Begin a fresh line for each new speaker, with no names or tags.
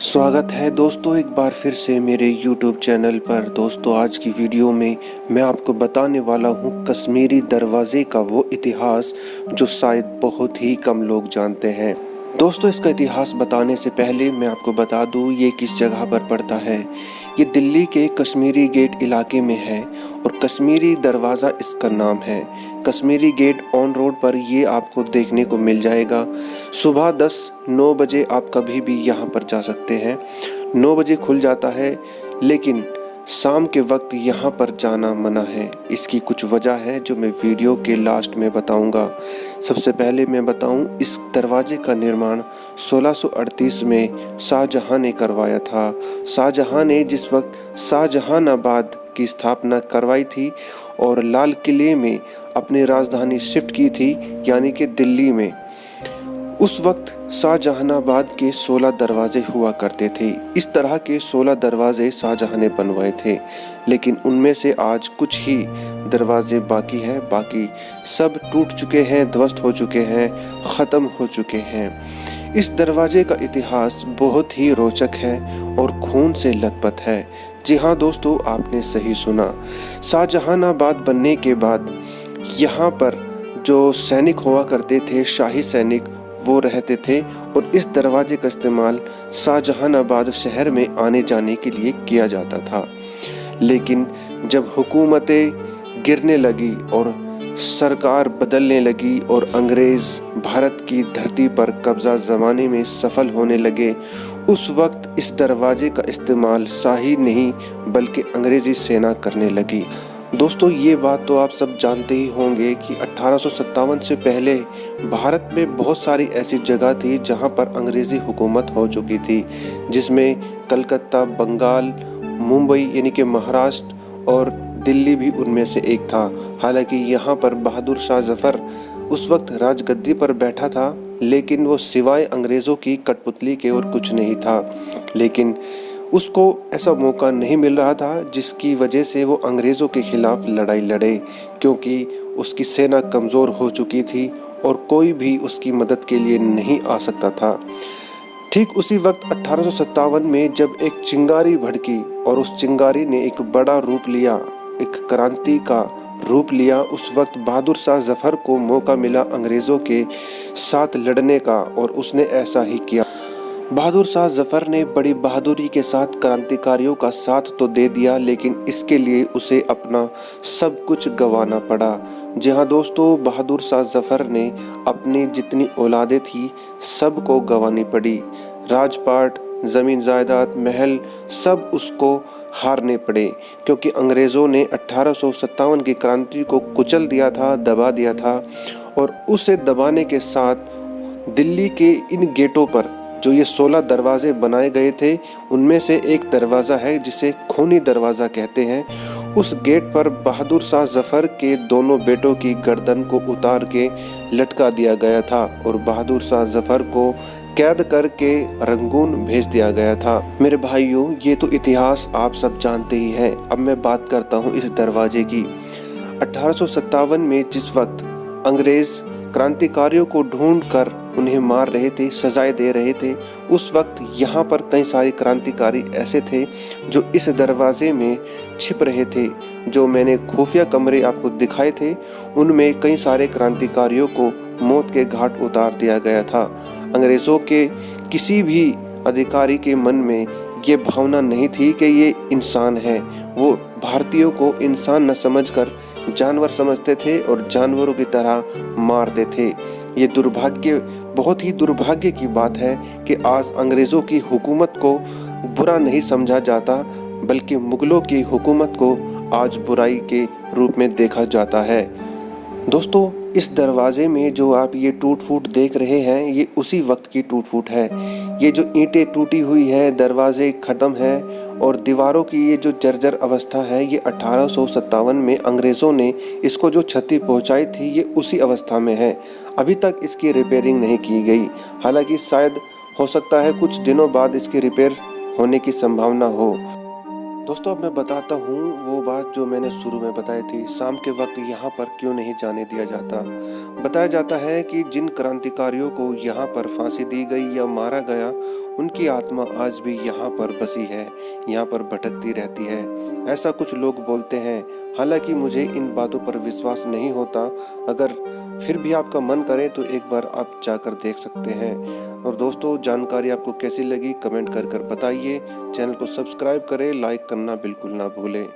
स्वागत है दोस्तों एक बार फिर से मेरे YouTube चैनल पर। दोस्तों आज की वीडियो में मैं आपको बताने वाला हूँ कश्मीरी दरवाज़े का वो इतिहास जो शायद बहुत ही कम लोग जानते हैं। दोस्तों इसका इतिहास बताने से पहले मैं आपको बता दूँ ये किस जगह पर पड़ता है। ये दिल्ली के कश्मीरी गेट इलाके में है और कश्मीरी दरवाज़ा इसका नाम है। कश्मीरी गेट ऑन रोड पर ये आपको देखने को मिल जाएगा। सुबह 10-9 बजे आप कभी भी यहाँ पर जा सकते हैं। 9 बजे खुल जाता है लेकिन शाम के वक्त यहाँ पर जाना मना है। इसकी कुछ वजह है जो मैं वीडियो के लास्ट में बताऊंगा। सबसे पहले मैं बताऊं इस दरवाजे का निर्माण 1638 में शाहजहां ने करवाया था। शाहजहां ने जिस वक्त शाहजहानाबाद की स्थापना करवाई थी और लाल किले में अपनी राजधानी शिफ्ट की थी यानी कि दिल्ली में, उस वक्त शाहजहानाबाद के 16 दरवाजे हुआ करते थे। इस तरह के 16 दरवाजे शाहजहां ने बनवाए थे लेकिन उनमें से आज कुछ ही दरवाजे बाकी हैं। बाकी सब टूट चुके हैं, ध्वस्त हो चुके हैं, ख़त्म हो चुके हैं। इस दरवाजे का इतिहास बहुत ही रोचक है और खून से लथपथ है। जी हाँ दोस्तों, आपने सही सुना। शाहजहानाबाद बनने के बाद यहाँ पर जो सैनिक हुआ करते थे, शाही सैनिक, वो रहते थे और इस दरवाजे का इस्तेमाल शाहजहानाबाद शहर में आने जाने के लिए किया जाता था। लेकिन जब हुकूमतें गिरने लगी और सरकार बदलने लगी और अंग्रेज़ भारत की धरती पर कब्जा जमाने में सफल होने लगे, उस वक्त इस दरवाजे का इस्तेमाल शाही नहीं बल्कि अंग्रेज़ी सेना करने लगी। दोस्तों ये बात तो आप सब जानते ही होंगे कि 1857 से पहले भारत में बहुत सारी ऐसी जगह थी जहां पर अंग्रेज़ी हुकूमत हो चुकी थी, जिसमें कलकत्ता, बंगाल, मुंबई यानी कि महाराष्ट्र और दिल्ली भी उनमें से एक था। हालांकि यहाँ पर बहादुर शाह जफ़र उस वक्त राजगद्दी पर बैठा था लेकिन वो सिवाय अंग्रेज़ों की कठपुतली के और कुछ नहीं था। लेकिन उसको ऐसा मौका नहीं मिल रहा था जिसकी वजह से वो अंग्रेज़ों के खिलाफ लड़ाई लड़े, क्योंकि उसकी सेना कमज़ोर हो चुकी थी और कोई भी उसकी मदद के लिए नहीं आ सकता था। ठीक उसी वक्त 1857 में जब एक चिंगारी भड़की और उस चिंगारी ने एक बड़ा रूप लिया, एक क्रांति का रूप लिया, उस वक्त बहादुर शाह जफ़र को मौका मिला अंग्रेज़ों के साथ लड़ने का और उसने ऐसा ही किया। बहादुर शाह जफ़र ने बड़ी बहादुरी के साथ क्रांतिकारियों का साथ तो दे दिया लेकिन इसके लिए उसे अपना सब कुछ गंवाना पड़ा। जी हाँ दोस्तों, बहादुर शाह जफ़र ने अपनी जितनी औलादें थी सबको गंवानी पड़ी। राजपाट, ज़मीन जायदाद, महल सब उसको हारने पड़े क्योंकि अंग्रेज़ों ने 1857 की क्रांति को कुचल दिया था, दबा दिया था। और उसे दबाने के साथ दिल्ली के इन गेटों पर जो ये 16 दरवाजे बनाए गए थे उनमें से एक दरवाज़ा है जिसे खूनी दरवाज़ा कहते हैं। उस गेट पर बहादुर शाह जफ़र के दोनों बेटों की गर्दन को उतार के लटका दिया गया था और बहादुर शाह जफ़र को कैद करके रंगून भेज दिया गया था। मेरे भाइयों, ये तो इतिहास आप सब जानते ही हैं। अब मैं बात करता हूँ इस दरवाजे की। 1857 में जिस वक्त अंग्रेज़ क्रांतिकारियों को ढूंढ कर उन्हें मार रहे थे, सजाएं दे रहे थे, उस वक्त यहाँ पर कई सारे क्रांतिकारी ऐसे थे जो इस दरवाजे में छिप रहे थे। जो मैंने खुफिया कमरे आपको दिखाए थे उनमें कई सारे क्रांतिकारियों को मौत के घाट उतार दिया गया था। अंग्रेज़ों के किसी भी अधिकारी के मन में ये भावना नहीं थी कि ये इंसान है। वो भारतीयों को इंसान न समझकर जानवर समझते थे और जानवरों की तरह मारते थे। ये दुर्भाग्य, बहुत ही दुर्भाग्य की बात है कि आज अंग्रेज़ों की हुकूमत को बुरा नहीं समझा जाता बल्कि मुग़लों की हुकूमत को आज बुराई के रूप में देखा जाता है। दोस्तों इस दरवाजे में जो आप ये टूट फूट देख रहे हैं ये उसी वक्त की टूट फूट है। ये जो ईंटें टूटी हुई है, दरवाजे ख़त्म है और दीवारों की ये जो जर्जर अवस्था है, ये 1857 में अंग्रेज़ों ने इसको जो क्षति पहुंचाई थी ये उसी अवस्था में है। अभी तक इसकी रिपेयरिंग नहीं की गई। हालांकि शायद हो सकता है कुछ दिनों बाद इसकी रिपेयर होने की संभावना हो। दोस्तों अब मैं बताता हूँ वो बात जो मैंने शुरू में बताई थी, शाम के वक्त यहाँ पर क्यों नहीं जाने दिया जाता। बताया जाता है कि जिन क्रांतिकारियों को यहाँ पर फांसी दी गई या मारा गया उनकी आत्मा आज भी यहाँ पर बसी है, यहाँ पर भटकती रहती है, ऐसा कुछ लोग बोलते हैं। हालांकि मुझे इन बातों पर विश्वास नहीं होता। अगर फिर भी आपका मन करे तो एक बार आप जाकर देख सकते हैं। और दोस्तों, जानकारी आपको कैसी लगी कमेंट कर बताइए। चैनल को सब्सक्राइब करें, लाइक करना बिल्कुल ना भूलें।